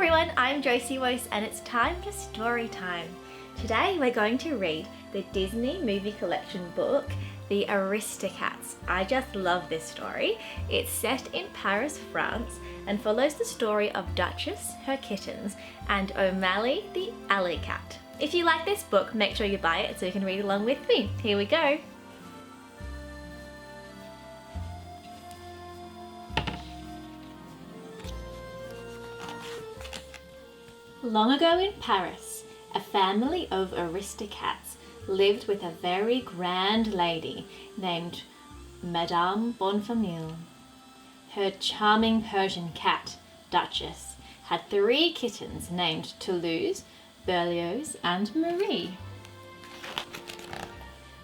everyone, I'm JosieWose and it's time for story time. Today we're going to read the Disney movie collection book, The Aristocats. I just love this story. It's set in Paris, France and follows the story of Duchess, her kittens, and O Malley, the alley cat. If you like this book, make sure you buy it so you can read along with me. Here we go. Long ago in Paris, a family of Aristocats lived with a very grand lady named Madame Bonfamille. Her charming Persian cat, Duchess, had 3 kittens named Toulouse, Berlioz, and Marie.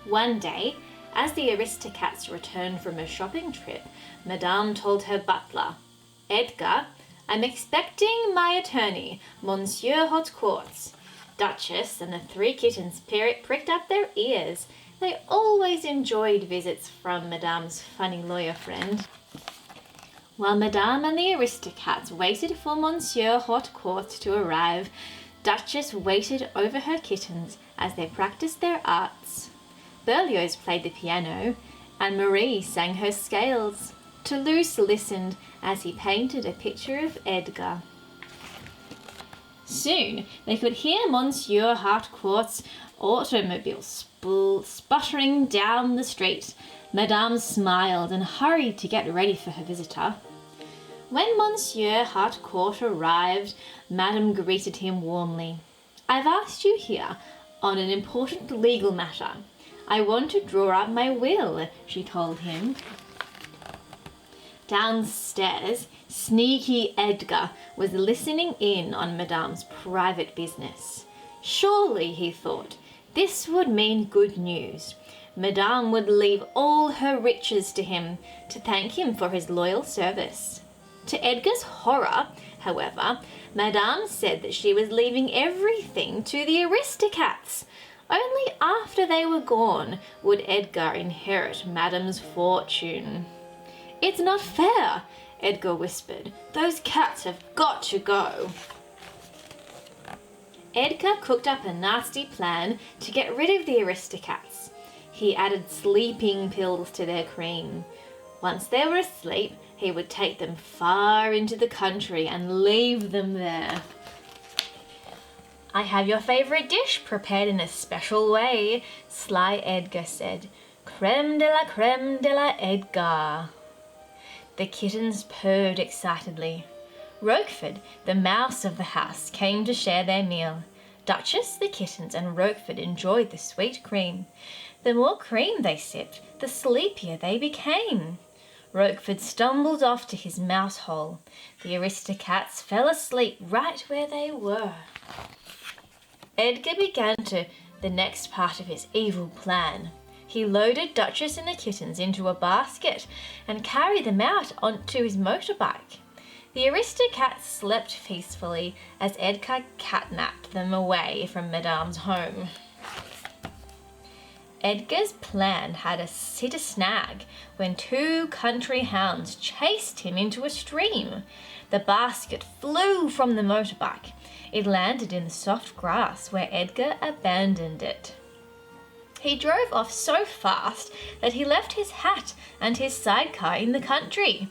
One day, as the Aristocats returned from a shopping trip, Madame told her butler, Edgar, I'm expecting my attorney, Monsieur Hotcourts. Duchess and the 3 kittens pricked up their ears. They always enjoyed visits from Madame's funny lawyer friend. While Madame and the Aristocats waited for Monsieur Hotcourts to arrive, Duchess waited over her kittens as they practiced their arts. Berlioz played the piano, and Marie sang her scales. Toulouse listened as he painted a picture of Edgar. Soon they could hear Monsieur Harcourt's automobile sputtering down the street. Madame smiled and hurried to get ready for her visitor. When Monsieur Harcourt arrived, Madame greeted him warmly. I've asked you here on an important legal matter. I want to draw up my will, she told him. Downstairs, sneaky Edgar was listening in on Madame's private business. Surely, he thought, this would mean good news. Madame would leave all her riches to him to thank him for his loyal service. To Edgar's horror, however, Madame said that she was leaving everything to the Aristocats. Only after they were gone would Edgar inherit Madame's fortune. It's not fair, Edgar whispered. Those cats have got to go. Edgar cooked up a nasty plan to get rid of the Aristocats. He added sleeping pills to their cream. Once they were asleep, he would take them far into the country and leave them there. I have your favourite dish prepared in a special way, sly Edgar said. Crème de la Edgar. The kittens purred excitedly. Roquefort, the mouse of the house, came to share their meal. Duchess, the kittens, and Roquefort enjoyed the sweet cream. The more cream they sipped, the sleepier they became. Roquefort stumbled off to his mouse hole. The Aristocats fell asleep right where they were. Edgar began the next part of his evil plan. He loaded Duchess and the kittens into a basket and carried them out onto his motorbike. The Aristocats slept peacefully as Edgar catnapped them away from Madame's home. Edgar's plan had hit a snag when 2 country hounds chased him into a stream. The basket flew from the motorbike. It landed in the soft grass where Edgar abandoned it. He drove off so fast that he left his hat and his sidecar in the country.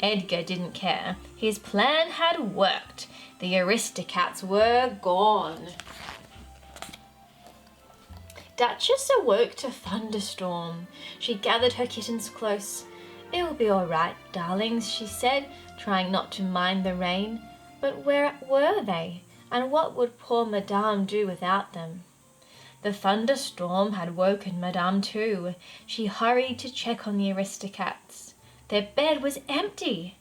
Edgar didn't care. His plan had worked. The Aristocats were gone. Duchess awoke to thunderstorm. She gathered her kittens close. It'll be all right, darlings, she said, trying not to mind the rain. But where were they? And what would poor Madame do without them? The thunderstorm had woken Madame too. She hurried to check on the Aristocats. Their bed was empty.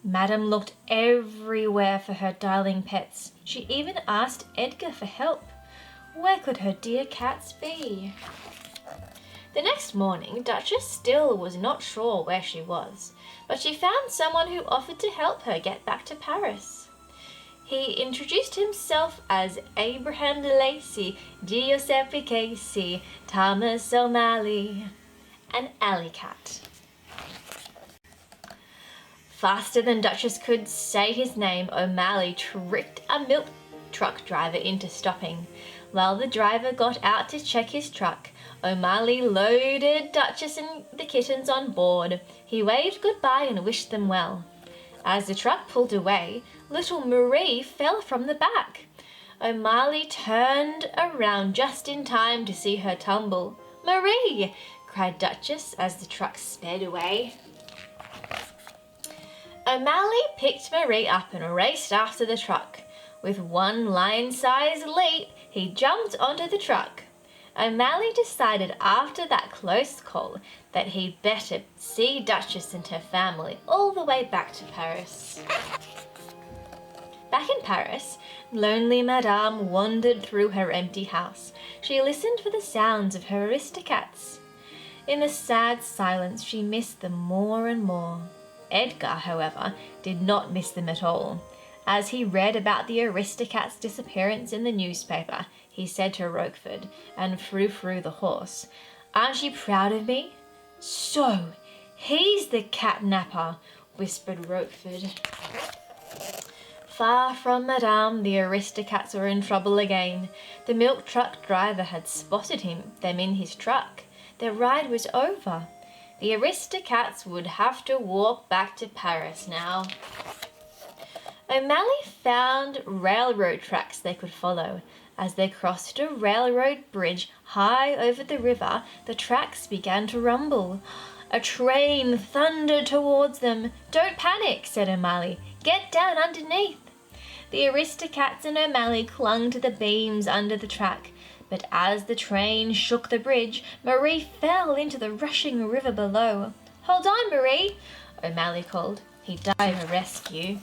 Madame looked everywhere for her darling pets. She even asked Edgar for help. Where could her dear cats be? The next morning, Duchess still was not sure where she was, but she found someone who offered to help her get back to Paris. He introduced himself as Abraham de Lacy, Giuseppe Casey, Thomas O'Malley, an alley cat. Faster than Duchess could say his name, O'Malley tricked a milk truck driver into stopping. While the driver got out to check his truck, O'Malley loaded Duchess and the kittens on board. He waved goodbye and wished them well. As the truck pulled away, little Marie fell from the back. O'Malley turned around just in time to see her tumble. "Marie!" cried Duchess as the truck sped away. O'Malley picked Marie up and raced after the truck. With one lion-sized leap, he jumped onto the truck. O'Malley decided after that close call that he'd better see Duchess and her family all the way back to Paris. Back in Paris, lonely Madame wandered through her empty house. She listened for the sounds of her Aristocats. In the sad silence, she missed them more and more. Edgar, however, did not miss them at all. As he read about the Aristocats' disappearance in the newspaper, he said to Roquefort and Frou-Frou the horse, "Aren't you proud of me?" "So, he's the cat-napper," whispered Roquefort. Far from Madame, the Aristocats were in trouble again. The milk truck driver had spotted them in his truck. Their ride was over. The Aristocats would have to walk back to Paris now. O'Malley found railroad tracks they could follow. As they crossed a railroad bridge high over the river, the tracks began to rumble. A train thundered towards them. "Don't panic," said O'Malley. "Get down underneath." The Aristocats and O'Malley clung to the beams under the track. But as the train shook the bridge, Marie fell into the rushing river below. "Hold on, Marie," O'Malley called. He dived to rescue.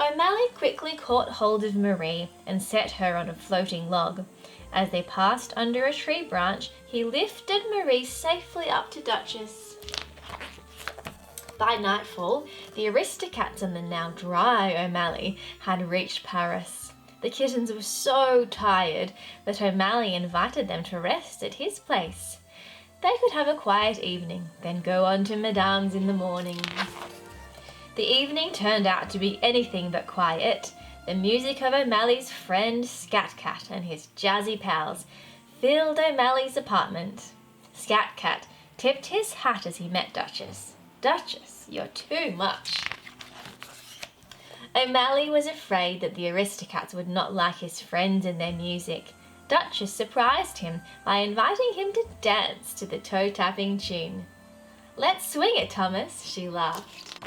O'Malley quickly caught hold of Marie and set her on a floating log. As they passed under a tree branch, he lifted Marie safely up to Duchess. By nightfall, the Aristocats and the now dry O'Malley had reached Paris. The kittens were so tired that O'Malley invited them to rest at his place. They could have a quiet evening, then go on to Madame's in the morning. The evening turned out to be anything but quiet. The music of O'Malley's friend Scat Cat and his jazzy pals filled O'Malley's apartment. Scat Cat tipped his hat as he met Duchess. "Duchess, you're too much." O'Malley was afraid that the Aristocats would not like his friends and their music. Duchess surprised him by inviting him to dance to the toe-tapping tune. "Let's swing it, Thomas," she laughed.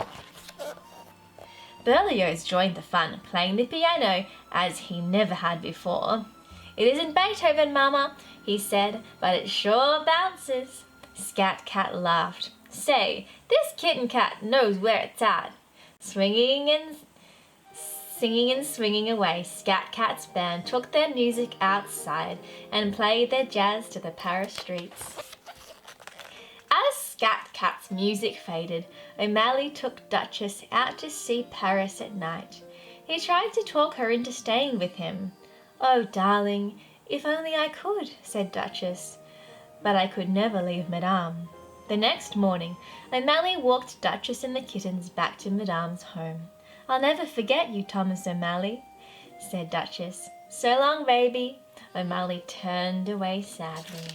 Berlioz joined the fun, playing the piano as he never had before. "It isn't Beethoven, Mama," he said, "but it sure bounces." Scat Cat laughed. "Say, this kitten cat knows where it's at." Singing and swinging away, Scat Cat's band took their music outside and played their jazz to the Paris streets. As Scat Cat's music faded, O'Malley took Duchess out to see Paris at night. He tried to talk her into staying with him. "Oh, darling, if only I could," said Duchess. "But I could never leave Madame." The next morning, O'Malley walked Duchess and the kittens back to Madame's home. "I'll never forget you, Thomas O'Malley," said Duchess. "So long, baby." O'Malley turned away sadly.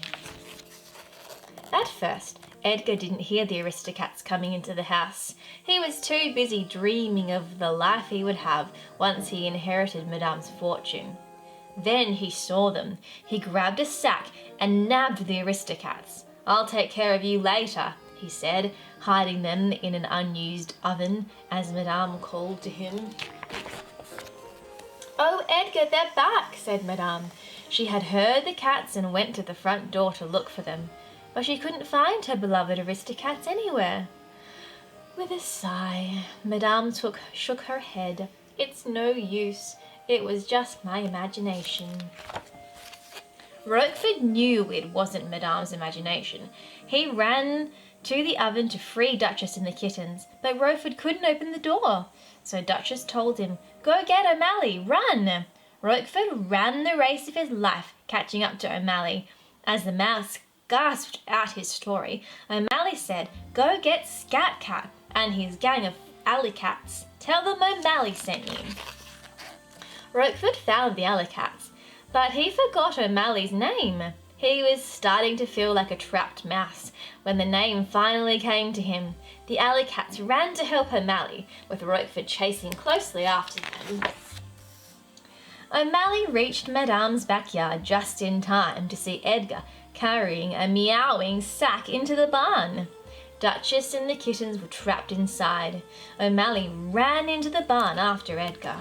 At first, Edgar didn't hear the Aristocats coming into the house. He was too busy dreaming of the life he would have once he inherited Madame's fortune. Then he saw them. He grabbed a sack and nabbed the Aristocats. "I'll take care of you later," he said, hiding them in an unused oven as Madame called to him. "Oh, Edgar, they're back," said Madame. She had heard the cats and went to the front door to look for them, but she couldn't find her beloved Aristocats anywhere. With a sigh, Madame shook her head. "It's no use. It was just my imagination." Roquefort knew it wasn't Madame's imagination. He ran to the oven to free Duchess and the kittens, but Roquefort couldn't open the door. So Duchess told him, "Go get O'Malley, run!" Roquefort ran the race of his life, catching up to O'Malley. As the mouse gasped out his story, O'Malley said, "Go get Scat Cat and his gang of Alley-cats. Tell them O Malley sent you." Roquefort found the Alley-cats, but he forgot O Malley's name. He was starting to feel like a trapped mouse when the name finally came to him. The Alley-cats ran to help O Malley, with Roquefort chasing closely after them. O Malley reached Madame's backyard just in time to see Edgar carrying a meowing sack into the barn. Duchess and the kittens were trapped inside. O Malley ran into the barn after Edgar.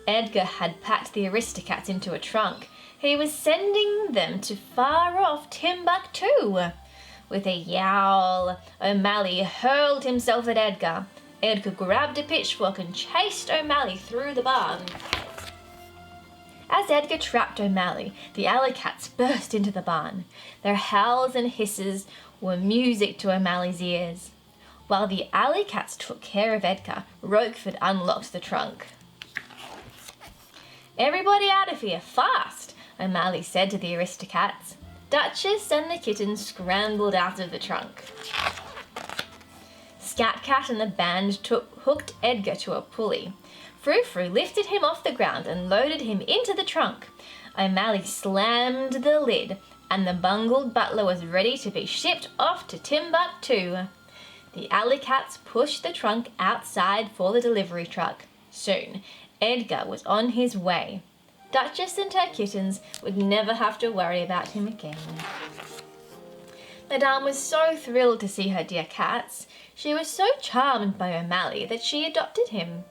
Edgar had packed the Aristocats into a trunk. He was sending them to far-off Timbuktu. With a yowl, O Malley hurled himself at Edgar. Edgar grabbed a pitchfork and chased O Malley through the barn. As Edgar trapped O Malley, the Alley-cats burst into the barn. Their howls and hisses were music to O Malley's ears. While the Alley-cats took care of Edgar, Roquefort unlocked the trunk. "Everybody out of here, fast!" O Malley said to the Aristocats. Duchess and the kittens scrambled out of the trunk. Scat Cat and the band hooked Edgar to a pulley. Frou Frou lifted him off the ground and loaded him into the trunk. O Malley slammed the lid, and the bungled butler was ready to be shipped off to Timbuktu. The Alley-cats pushed the trunk outside for the delivery truck. Soon, Edgar was on his way. Duchess and her kittens would never have to worry about him again. Madame was so thrilled to see her dear cats. She was so charmed by O Malley that she adopted him.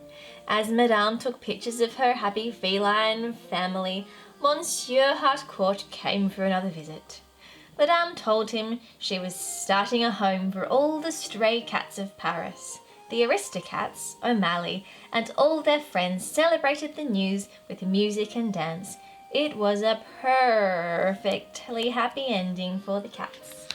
As Madame took pictures of her happy feline family, Monsieur Harcourt came for another visit. Madame told him she was starting a home for all the stray cats of Paris. The Aristocats, O Malley, and all their friends celebrated the news with music and dance. It was a perfectly happy ending for the cats.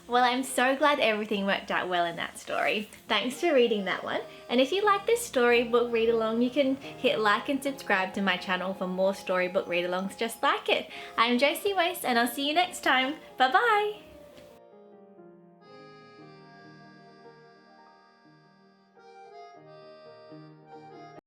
Well, I'm so glad everything worked out well in that story. Thanks for reading that one. And if you like this storybook read-along, you can hit like and subscribe to my channel for more storybook read-alongs just like it. I'm JosieWose, and I'll see you next time. Bye-bye!